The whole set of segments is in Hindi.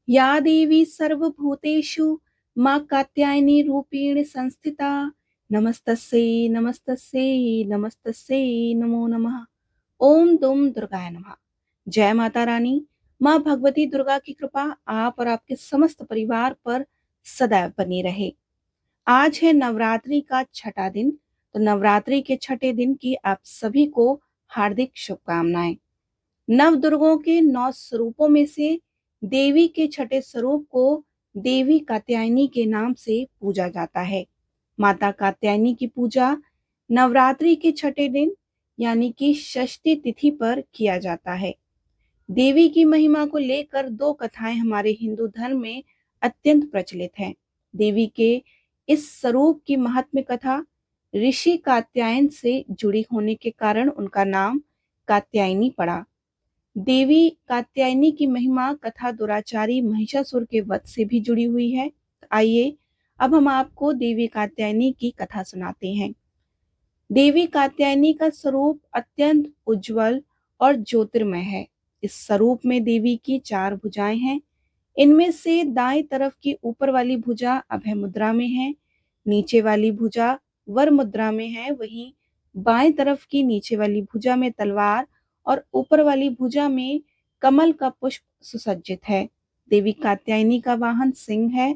या देवी सर्वभूतेषु मां कात्यायनी रूपेण संस्थिता नमस्तस्यै नमस्तस्यै नमस्तस्यै नमो नमः। ओम दुम दुर्गाय नमः। जय माता रानी। माँ भगवती दुर्गा की कृपा आप और आपके समस्त परिवार पर सदैव बनी रहे। आज है नवरात्रि का छठा दिन। तो नवरात्रि के छठे दिन की आप सभी को हार्दिक शुभकामनाएं। नव दुर्गों के 9 स्वरूपों में से देवी के छठे स्वरूप को देवी कात्यायनी के नाम से पूजा जाता है। माता कात्यायनी की पूजा नवरात्रि के छठे दिन यानी कि षष्ठी तिथि पर किया जाता है। देवी की महिमा को लेकर दो कथाएं हमारे हिंदू धर्म में अत्यंत प्रचलित हैं। देवी के इस स्वरूप की महात्म्य कथा ऋषि कात्यायन से जुड़ी होने के कारण उनका नाम कात्यायनी पड़ा। देवी कात्यायनी की महिमा कथा दुराचारी महिषासुर के वध से भी जुड़ी हुई है। आइए अब हम आपको देवी कात्यायनी की कथा सुनाते हैं। देवी कात्यायनी का स्वरूप अत्यंत उज्जवल और ज्योतिर्मय है। इस स्वरूप में देवी की 4 भुजाएं हैं। इनमें से दाएं तरफ की ऊपर वाली भुजा अभय मुद्रा में है, नीचे वाली भुजा वर मुद्रा में है, वहीं बाएं तरफ की नीचे वाली भुजा में तलवार और ऊपर वाली भुजा में कमल का पुष्प सुसज्जित है। देवी कात्यायनी का वाहन सिंह है।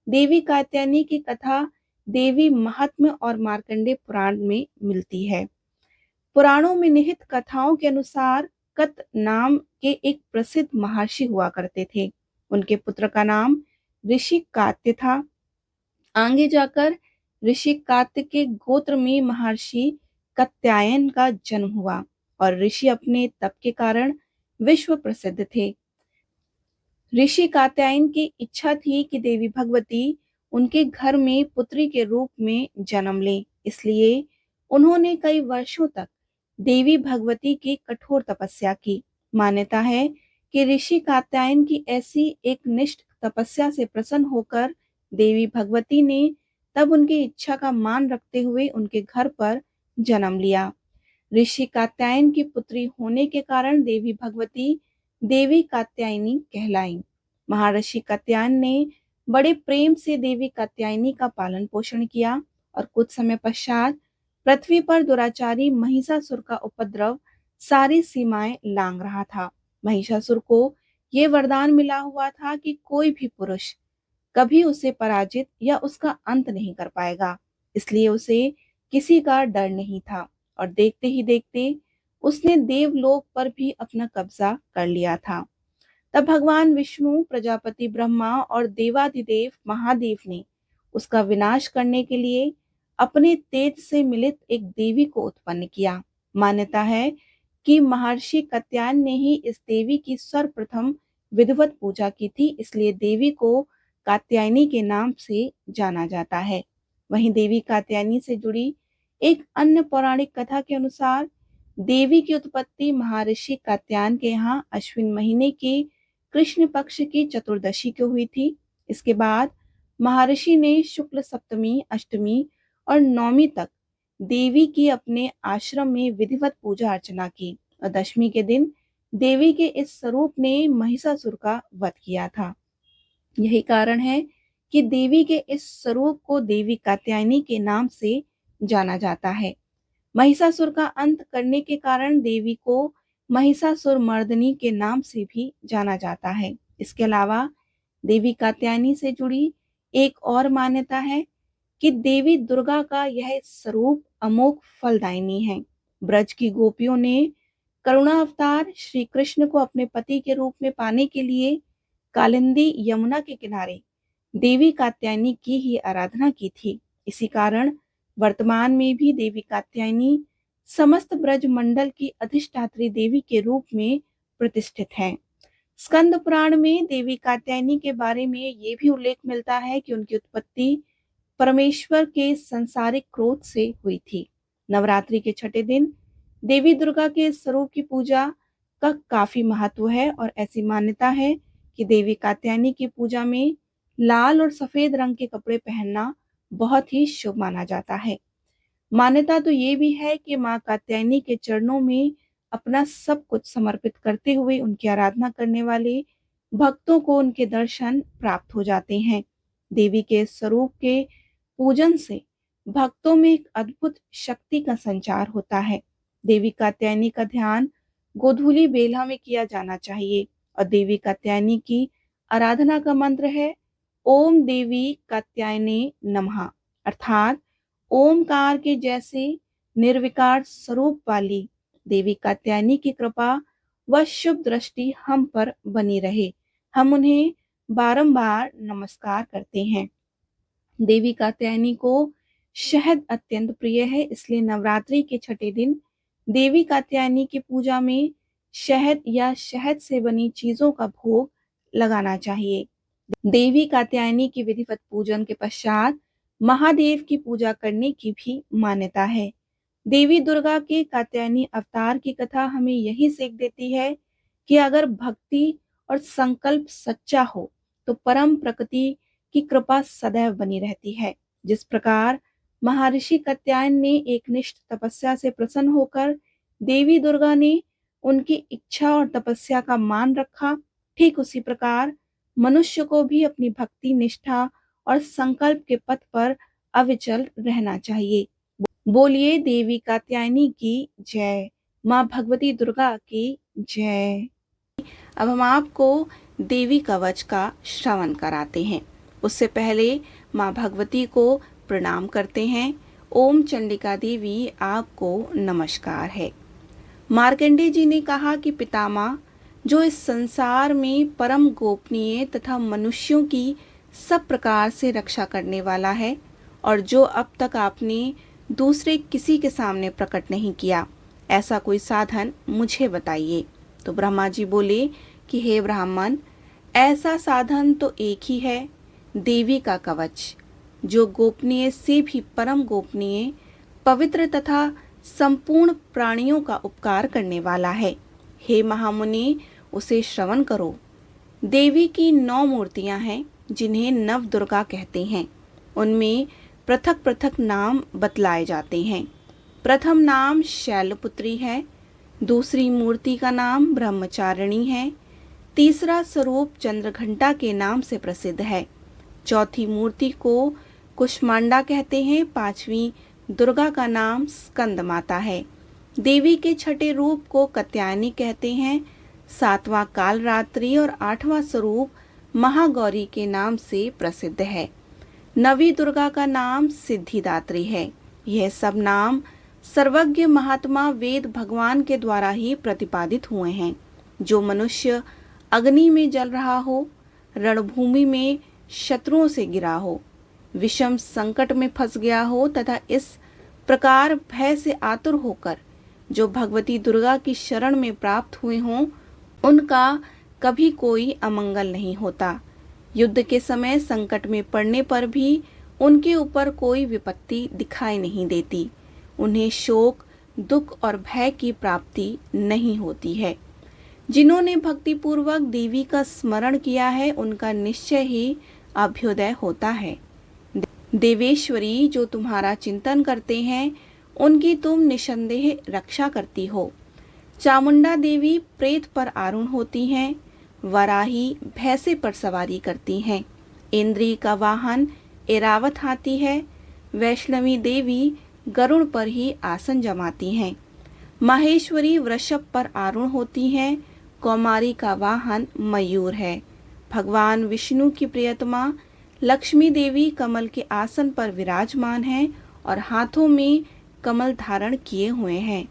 देवी कात्यायनी की कथा देवी महात्म्य और मार्कंडेय पुराण में मिलती है। पुराणों में निहित कथाओं के अनुसार कत नाम के एक प्रसिद्ध महर्षि हुआ करते थे। उनके पुत्र का नाम ऋषि कात्य था। आगे जाकर ऋषि कात्य के गोत्र में महर्षि कात्यायन का जन्म हुआ और ऋषि अपने तप के कारण विश्व प्रसिद्ध थे। ऋषि कात्यायन की इच्छा थी कि देवी भगवती उनके घर में पुत्री के रूप में जन्म ले, इसलिए उन्होंने कई वर्षों तक देवी भगवती की कठोर तपस्या की। मान्यता है कि ऋषि कात्यायन की ऐसी एक निष्ठ तपस्या से प्रसन्न होकर देवी भगवती ने तब उनकी इच्छा का मान रखते हुए उनके घर पर जन्म लिया। ऋषि कात्यायन की पुत्री होने के कारण देवी भगवती देवी कात्यायनी कहलाई। महर्षि कात्यायन ने बड़े प्रेम से देवी कात्यायनी का पालन पोषण किया और कुछ समय पश्चात पृथ्वी पर दुराचारी महिषासुर का उपद्रव सारी सीमाएं लांघ रहा था। महिषासुर को ये वरदान मिला हुआ था कि कोई भी पुरुष कभी उसे पराजित या उसका अंत नहीं कर पाएगा, इसलिए उसे किसी का डर नहीं था और देखते ही देखते उसने देवलोक पर भी अपना कब्जा कर लिया था। तब भगवान विष्णु, प्रजापति ब्रह्मा और देवाधिदेव महादेव ने उसका विनाश करने के लिए अपने तेज से मिलित एक देवी को उत्पन्न किया। मान्यता है कि महर्षि कात्यायन ने ही इस देवी की सर्वप्रथम विधिवत पूजा की थी, इसलिए देवी को कात्यायनी के नाम से जाना जाता है। वहीं देवी कात्यायनी से जुड़ी एक अन्य पौराणिक कथा के अनुसार देवी की उत्पत्ति महर्षि कात्यायन के यहाँ अश्विन महीने के कृष्ण पक्ष की चतुर्दशी को हुई थी। इसके बाद महर्षि ने शुक्ल सप्तमी, अष्टमी और नवमी तक देवी की अपने आश्रम में विधिवत पूजा अर्चना की और दशमी के दिन देवी के इस स्वरूप ने महिषासुर का वध किया था। यही कारण है कि देवी के इस स्वरूप को देवी कात्यायनी के नाम से जाना जाता है। महिषासुर का अंत करने के कारण देवी को महिषासुर मर्दनी के नाम से भी जाना जाता है। इसके अलावा देवी कात्यायनी से जुड़ी एक और मान्यता है कि देवी दुर्गा का यह स्वरूप अमोघ फलदायिनी है। ब्रज की गोपियों ने करुणा अवतार श्री कृष्ण को अपने पति के रूप में पाने के लिए कालिंदी यमुना के किनारे देवी कात्यायनी की ही आराधना की थी। इसी कारण वर्तमान में भी देवी कात्यायनी समस्त ब्रज मंडल की अधिष्ठात्री देवी के रूप में प्रतिष्ठित है। स्कंद पुराण में देवी कात्यायनी के बारे में ये भी उल्लेख मिलता है कि उनकी उत्पत्ति परमेश्वर के संसारिक क्रोध से हुई थी। नवरात्रि के छठे दिन देवी दुर्गा के स्वरूप की पूजा का काफी महत्व है और ऐसी मान्यता है कि देवी कात्यायनी की पूजा में लाल और सफेद रंग के कपड़े पहनना बहुत ही शुभ माना जाता है। मान्यता तो ये भी है कि माँ कात्यायनी के चरणों में अपना सब कुछ समर्पित करते हुए उनकी आराधना करने वाले भक्तों को उनके दर्शन प्राप्त हो जाते हैं। देवी के स्वरूप के पूजन से भक्तों में एक अद्भुत शक्ति का संचार होता है। देवी कात्यायनी का ध्यान गोधूली बेला में किया जाना चाहिए और देवी कात्यायनी की आराधना का मंत्र है ओम देवी कात्यायनी नमः, अर्थात ओमकार के जैसे निर्विकार स्वरूप वाली देवी कात्यायनी की कृपा व शुभ दृष्टि हम पर बनी रहे। हम उन्हें बारंबार नमस्कार करते हैं। देवी कात्यायनी को शहद अत्यंत प्रिय है, इसलिए नवरात्रि के छठे दिन देवी कात्यायनी की पूजा में शहद या शहद से बनी चीजों का भोग लगाना चाहिए। देवी कात्यायनी की विधिवत पूजन के पश्चात महादेव की पूजा करने की भी मान्यता है। देवी दुर्गा के कात्यायनी अवतार की कथा हमें यही सीख देती है कि अगर भक्ति और संकल्प सच्चा हो तो परम प्रकृति की कृपा सदैव बनी रहती है। जिस प्रकार महर्षि कात्यायन ने एक निष्ठ तपस्या से प्रसन्न होकर देवी दुर्गा ने उनकी इच्छा और तपस्या का मान रखा, ठीक उसी प्रकार मनुष्य को भी अपनी भक्ति, निष्ठा और संकल्प के पथ पर अविचल रहना चाहिए। बोलिए देवी कात्यायनी की जय, माँ भगवती दुर्गा की जय। अब हम आपको देवी कवच का श्रवण कराते हैं। उससे पहले माँ भगवती को प्रणाम करते हैं। ओम चंडिका देवी आपको नमस्कार है। मार्कंडेय जी ने कहा कि पितामह, जो इस संसार में परम गोपनीय तथा मनुष्यों की सब प्रकार से रक्षा करने वाला है और जो अब तक आपने दूसरे किसी के सामने प्रकट नहीं किया, ऐसा कोई साधन मुझे बताइए। तो ब्रह्मा जी बोले कि हे ब्राह्मण, ऐसा साधन तो एक ही है, देवी का कवच, जो गोपनीय से भी परम गोपनीय, पवित्र तथा संपूर्ण प्राणियों का उपकार करने वाला है। हे महामुनि, उसे श्रवण करो। देवी की 9 मूर्तियां हैं जिन्हें नव दुर्गा कहते हैं। उनमें पृथक पृथक नाम बतलाए जाते हैं। प्रथम नाम शैलपुत्री है, दूसरी मूर्ति का नाम ब्रह्मचारिणी है, तीसरा स्वरूप चंद्रघंटा के नाम से प्रसिद्ध है, चौथी मूर्ति को कुष्मांडा कहते हैं, पांचवी दुर्गा का नाम स्कंद माता है, देवी के छठे रूप को कात्यायनी कहते हैं, सातवां कालरात्रि और आठवां स्वरूप महागौरी के नाम से प्रसिद्ध है। नवी दुर्गा का नाम सिद्धिदात्री है। यह सब नाम सर्वज्ञ महात्मा वेद भगवान के द्वारा ही प्रतिपादित हुए हैं। जो मनुष्य अग्नि में जल रहा हो, रणभूमि में शत्रुओं से गिरा हो, विषम संकट में फंस गया हो तथा इस प्रकार भय से आतुर होकर जो भगवती दुर्गा की शरण में प्राप्त हुए हों, उनका कभी कोई अमंगल नहीं होता। युद्ध के समय संकट में पड़ने पर भी उनके ऊपर कोई विपत्ति दिखाई नहीं देती। उन्हें शोक, दुख और भय की प्राप्ति नहीं होती है। जिन्होंने भक्तिपूर्वक देवी का स्मरण किया है, उनका निश्चय ही अभ्युदय होता है। देवेश्वरी, जो तुम्हारा चिंतन करते हैं, उनकी तुम निसंदेह रक्षा करती हो। चामुंडा देवी प्रेत पर आरूढ़ होती हैं, वराही भैंसे पर सवारी करती हैं, इंद्री का वाहन एरावत हाथी है, वैष्णवी देवी गरुड़ पर ही आसन जमाती हैं, माहेश्वरी वृषभ पर आरूढ़ होती हैं, कौमारी का वाहन मयूर है, भगवान विष्णु की प्रियतमा लक्ष्मी देवी कमल के आसन पर विराजमान है और हाथों में कमल धारण किए हुए हैं।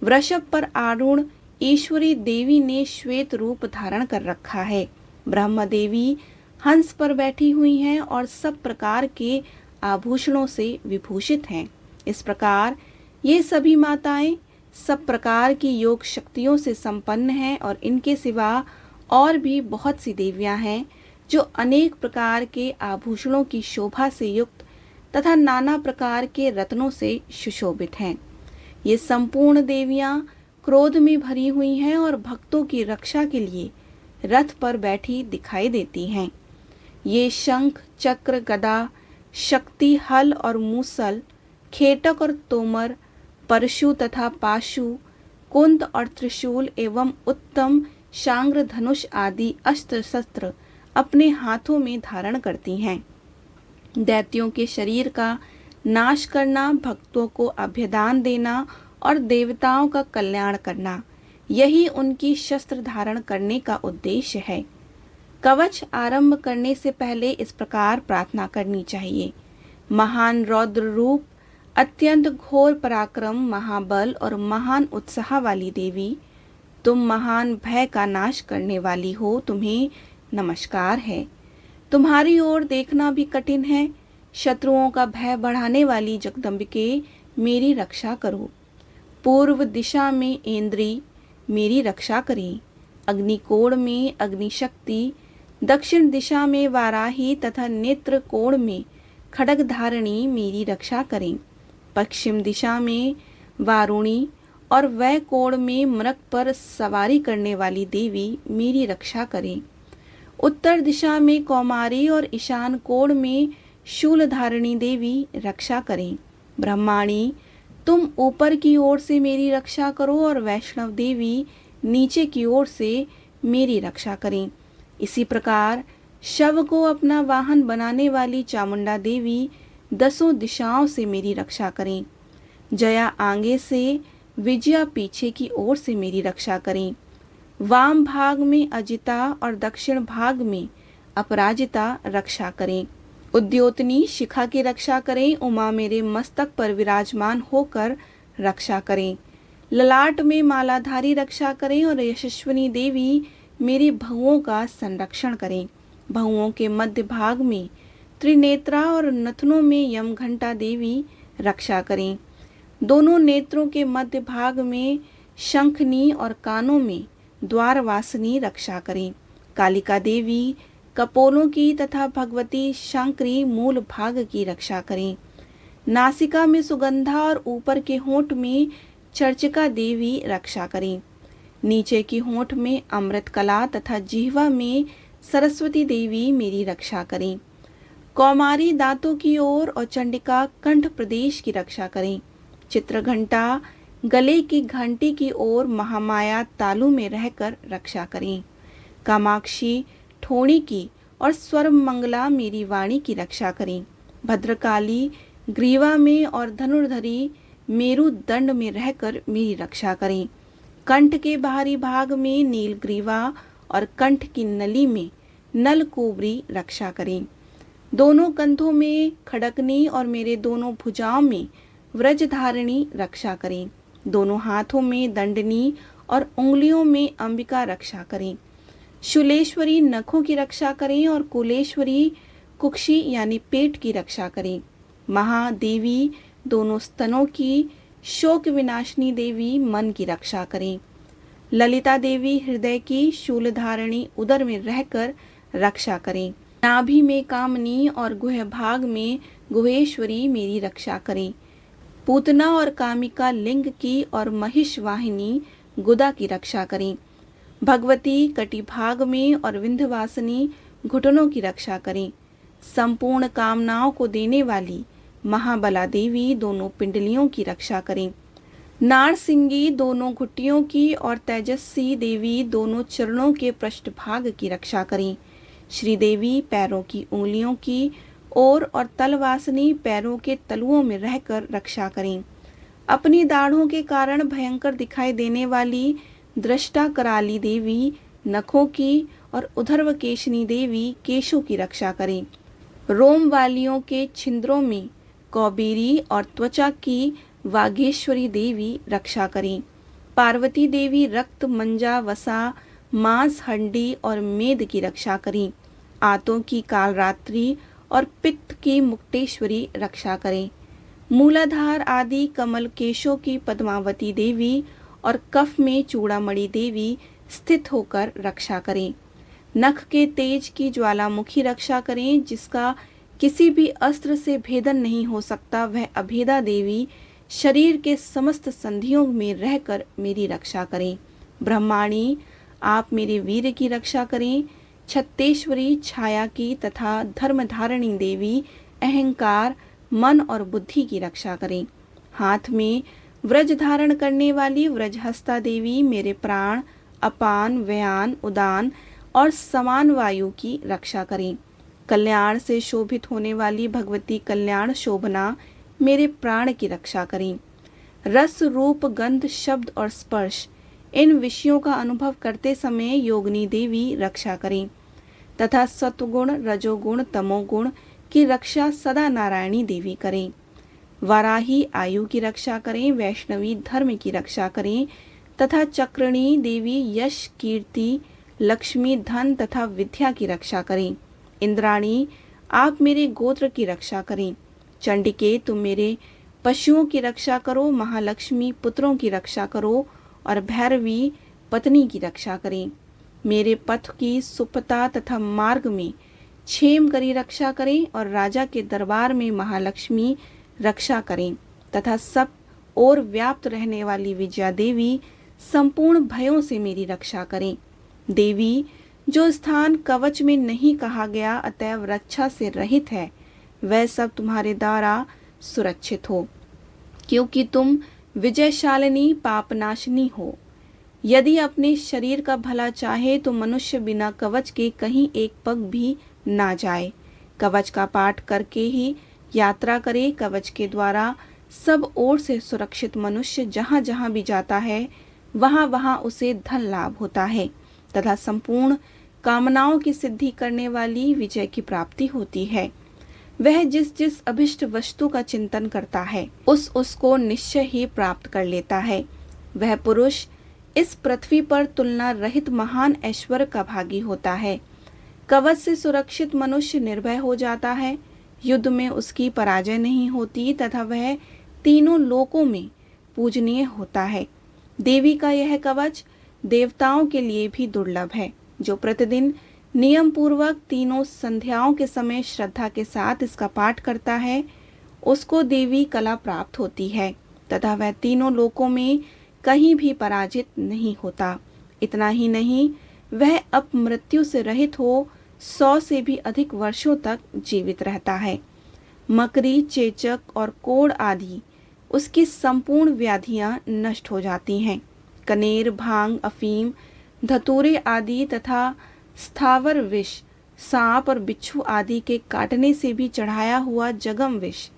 वृषभ पर आरूढ़ ईश्वरी देवी ने श्वेत रूप धारण कर रखा है। ब्रह्म देवी हंस पर बैठी हुई हैं और सब प्रकार के आभूषणों से विभूषित हैं। इस प्रकार ये सभी माताएं सब प्रकार की योग शक्तियों से संपन्न हैं और इनके सिवा और भी बहुत सी देवियां हैं जो अनेक प्रकार के आभूषणों की शोभा से युक्त तथा नाना प्रकार के रत्नों से सुशोभित हैं। ये संपूर्ण देवियां क्रोध में भरी हुई हैं और भक्तों की रक्षा के लिए रथ पर बैठी दिखाई देती हैं। ये शंख, चक्र, गदा, शक्ति, हल और मूसल, खेटक और तोमर, परशु तथा पाशु, कुंद और त्रिशूल एवं उत्तम शांग्र धनुष आदि अस्त्र शस्त्र अपने हाथों में धारण करती हैं। दैत्यों के शरीर का नाश करना, भक्तों को अभयदान देना और देवताओं का कल्याण करना, यही उनकी शस्त्र धारण करने का उद्देश्य है। कवच आरंभ करने से पहले इस प्रकार प्रार्थना करनी चाहिए। महान रौद्र रूप, अत्यंत घोर पराक्रम, महाबल और महान उत्साह वाली देवी, तुम महान भय का नाश करने वाली हो, तुम्हें नमस्कार है। तुम्हारी ओर देखना भी कठिन है। शत्रुओं का भय बढ़ाने वाली जगदम्बिके, मेरी रक्षा करो। पूर्व दिशा में इंद्री मेरी रक्षा करें। अग्निकोण में अग्निशक्ति, दक्षिण दिशा में वाराही तथा नेत्र कोण में खड्ग धारणी मेरी रक्षा करें। पश्चिम दिशा में वारुणी और वै कोण में मृग पर सवारी करने वाली देवी मेरी रक्षा करें। उत्तर दिशा में कौमारी और ईशान कोण में शूल धारिणी देवी रक्षा करें। ब्रह्माणी, तुम ऊपर की ओर से मेरी रक्षा करो और वैष्णव देवी नीचे की ओर से मेरी रक्षा करें। इसी प्रकार शव को अपना वाहन बनाने वाली चामुंडा देवी दसों दिशाओं से मेरी रक्षा करें। जया आगे से, विजया पीछे की ओर से मेरी रक्षा करें। वाम भाग में अजिता और दक्षिण भाग में अपराजिता रक्षा करें। उद्योतनी शिखा की रक्षा करें। उमा मेरे मस्तक पर विराजमान होकर रक्षा करें। ललाट में मालाधारी रक्षा करें और यशस्विनी देवी मेरी भुवों का संरक्षण करें। भुवों के मध्य भाग में त्रिनेत्रा और नथनों में यमघंटा देवी रक्षा करें। दोनों नेत्रों के मध्य भाग में शंखनी और कानों में द्वारवासिनी रक्षा करें। कालिका देवी कपोलों की तथा भगवती शंकरी मूल भाग की रक्षा करें। नासिका में सुगंधा और ऊपर के होंठ में चर्चिका देवी रक्षा करें। नीचे की होंठ में अमृत कला तथा जिह्वा में सरस्वती देवी मेरी रक्षा करें। कौमारी दांतों की ओर और चंडिका कंठ प्रदेश की रक्षा करें। चित्रघंटा गले की घंटी की ओर महामाया तालु में रहकर रक्षा करें। कामाक्षी ठोड़ी की और स्वर मंगला मेरी वाणी की रक्षा करें। भद्रकाली ग्रीवा में और धनुर्धरी मेरु दंड में रहकर मेरी रक्षा करें। कंठ के बाहरी भाग में नीलग्रीवा और कंठ की नली में नलकुबरी रक्षा करें। दोनों कंधों में खड़कनी और मेरे दोनों भुजाओं में व्रजधारिणी रक्षा करें। दोनों हाथों में दंडनी और उंगलियों में अंबिका रक्षा करें। शूलेश्वरी नखों की रक्षा करें और कुलेश्वरी कुक्षी यानी पेट की रक्षा करें। महादेवी दोनों स्तनों की, शोक विनाशिनी देवी मन की रक्षा करें। ललिता देवी हृदय की, शूलधारिणी उदर में रहकर रक्षा करें। नाभि में कामनी और गुह भाग में गुहेश्वरी मेरी रक्षा करें। पूतना और कामिका लिंग की और महिष वाहिनी गुदा की रक्षा करें। भगवती कटिभाग में और विंध्यवासिनी घुटनों की रक्षा करें। संपूर्ण कामनाओं को देने वाली महाबला देवी दोनों पिंडलियों की रक्षा करें। नारसिंगी दोनों घुटियों की और तेजस्वी देवी दोनों चरणों के पृष्ठभाग की रक्षा करें। श्रीदेवी पैरों की उंगलियों की ओर और तलवासिनी पैरों के तलुओं में रहकर रक्षा करें। अपनी दाढ़ों के कारण भयंकर दिखाई देने वाली दृष्टा कराली देवी नखों की और उधर्वकेशनी देवी केशों की रक्षा करें। रोम वालियों के छिंद्रों में कौबीरी और त्वचा की वागेश्वरी देवी रक्षा करें। पार्वती देवी रक्त, मंजा, वसा, मांस, हड्डी और मेद की रक्षा करें। आंतों की कालरात्रि और पित्त की मुक्तेश्वरी रक्षा करें। मूलाधार आदि कमल केशों की पद्मावती देवी और कफ में चूड़ामणि देवी स्थित होकर रक्षा करें। नख के तेज की ज्वालामुखी रक्षा करें, जिसका किसी भी अस्त्र से भेदन नहीं हो सकता, वह अभेदा देवी शरीर के समस्त संधियों में रहकर मेरी रक्षा करें। ब्रह्माणी, आप मेरे वीर की रक्षा करें। छत्तेश्वरी छाया की तथा धर्मधारिणी देवी अहंकार, मन और बुद्धि की रक्षा करें। हाथ में व्रज धारण करने वाली व्रजहस्ता देवी मेरे प्राण, अपान, व्यान, उदान और समान वायु की रक्षा करें। कल्याण से शोभित होने वाली भगवती कल्याण शोभना मेरे प्राण की रक्षा करें। रस, रूप, गंध, शब्द और स्पर्श इन विषयों का अनुभव करते समय योगिनी देवी रक्षा करें तथा सत्वगुण, रजोगुण, तमोगुण की रक्षा सदा नारायणी देवी करें। वाराही आयु की रक्षा करें, वैष्णवी धर्म की रक्षा करें तथा चक्रणी देवी यश, कीर्ति, लक्ष्मी, धन तथा विद्या की रक्षा करें। इंद्राणी आप मेरे गोत्र की रक्षा करें। चंडिके तुम मेरे पशुओं की रक्षा करो। महालक्ष्मी पुत्रों की रक्षा करो और भैरवी पत्नी की रक्षा करें। मेरे पथ की सुपता तथा मार्ग में क्षेम करी रक्षा करें और राजा के दरबार में महालक्ष्मी रक्षा करें तथा सब और व्याप्त रहने वाली विजया देवी संपूर्ण भयों से मेरी रक्षा करें। देवी जो स्थान कवच में नहीं कहा गया अतएव रक्षा से रहित है, वह सब तुम्हारे द्वारा सुरक्षित हो, क्योंकि तुम विजयशालिनी पापनाशिनी हो। यदि अपने शरीर का भला चाहे तो मनुष्य बिना कवच के कहीं एक पग भी ना जाए। कवच का पाठ करके ही यात्रा करे। कवच के द्वारा सब ओर से सुरक्षित मनुष्य जहाँ जहाँ भी जाता है वहाँ वहाँ उसे धन लाभ होता है तथा संपूर्ण कामनाओं की सिद्धि करने वाली विजय की प्राप्ति होती है। वह जिस जिस अभिष्ट वस्तु का चिंतन करता है उसको निश्चय ही प्राप्त कर लेता है। वह पुरुष इस पृथ्वी पर तुलना रहित महान ऐश्वर्य का भागी होता है। कवच से सुरक्षित मनुष्य निर्भय हो जाता है। युद्ध में उसकी पराजय नहीं होती तथा वह तीनों लोकों में पूजनीय होता है। देवी का यह कवच देवताओं के लिए भी दुर्लभ है। जो प्रतिदिन नियम पूर्वक तीनों संध्याओं के समय श्रद्धा के साथ इसका पाठ करता है उसको देवी कला प्राप्त होती है तथा वह तीनों लोकों में कहीं भी पराजित नहीं होता। इतना ही नहीं, वह अपमृत्यु से रहित हो 100 से भी अधिक वर्षों तक जीवित रहता है। मकरी, चेचक और कोढ़ आदि उसकी संपूर्ण व्याधियां नष्ट हो जाती हैं। कनेर, भांग, अफीम, धतूरे आदि तथा स्थावर विष, सांप और बिच्छू आदि के काटने से भी चढ़ाया हुआ जगम विष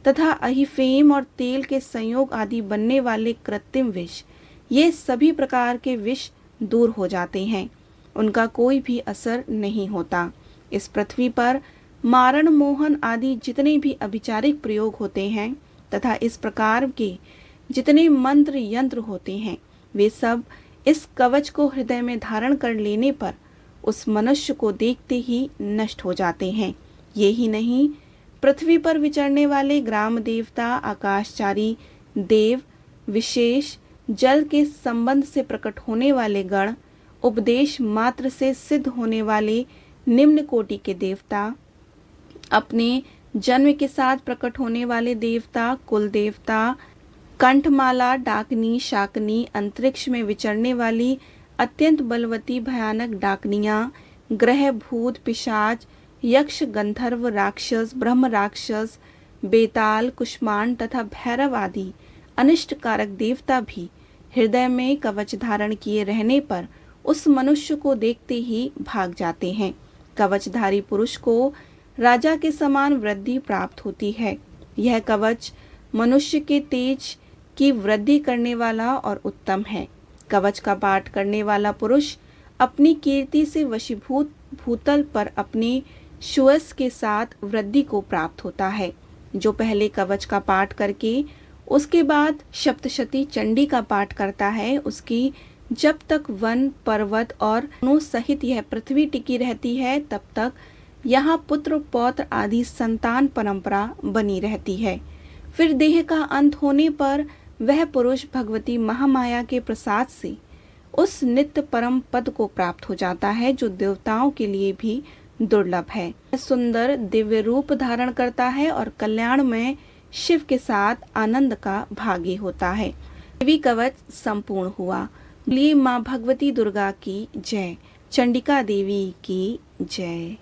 तथा अहिफेम और तेल के संयोग आदि बनने वाले कृत्रिम विष, ये सभी प्रकार के विष दूर हो जाते हैं। उनका कोई भी असर नहीं होता। इस पृथ्वी पर मारण, मोहन आदि जितने भी अभिचारिक प्रयोग होते हैं तथा इस प्रकार के जितने मंत्र यंत्र होते हैं वे सब इस कवच को हृदय में धारण कर लेने पर उस मनुष्य को देखते ही नष्ट हो जाते हैं। ये ही नहीं, पृथ्वी पर विचरने वाले ग्राम देवता, आकाशचारी देव, विशेष जल के संबंध से प्रकट होने वाले गण, उपदेश मात्र से सिद्ध होने वाले निम्न कोटि के देवता, अपने जन्म के साथ प्रकट होने वाले देवता, कुल देवता, कंठमाला, डाकनी, शाकनी, अंतरिक्ष में विचरने वाली अत्यंत बलवती भयानक डाकनियां, ग्रह, भूत, पिशाच, यक्ष, गंधर्व, राक्षस, ब्रह्म राक्षस, बेताल, कुष्मांड तथा भैरव आदि अनिष्ट कारक देवता भी हृदय में कवच धारण किए रहने पर उस मनुष्य को देखते ही भाग जाते हैं। कवचधारी पुरुष को राजा के समान वृद्धि प्राप्त होती है। यह कवच मनुष्य के तेज की वृद्धि करने वाला और उत्तम है। कवच का पाठ करने वाला पुरुष अपनी कीर्ति से वशीभूत भूतल पर अपने श्वस के साथ वृद्धि को प्राप्त होता है। जो पहले कवच का पाठ करके उसके बाद सप्तशती चंडी का पाठ करता है उसकी जब तक वन, पर्वत और वनों सहित यह पृथ्वी टिकी रहती है तब तक यहाँ पुत्र, पौत्र आदि संतान परंपरा बनी रहती है। फिर देह का अंत होने पर वह पुरुष भगवती महामाया के प्रसाद से उस नित्य परम पद को प्राप्त हो जाता है जो देवताओं के लिए भी दुर्लभ है। सुंदर दिव्य रूप धारण करता है और कल्याण में शिव के साथ आनंद का भागी होता है। देवी कवच संपूर्ण हुआ। बोलिए माँ भगवती दुर्गा की जय। चंडिका देवी की जय।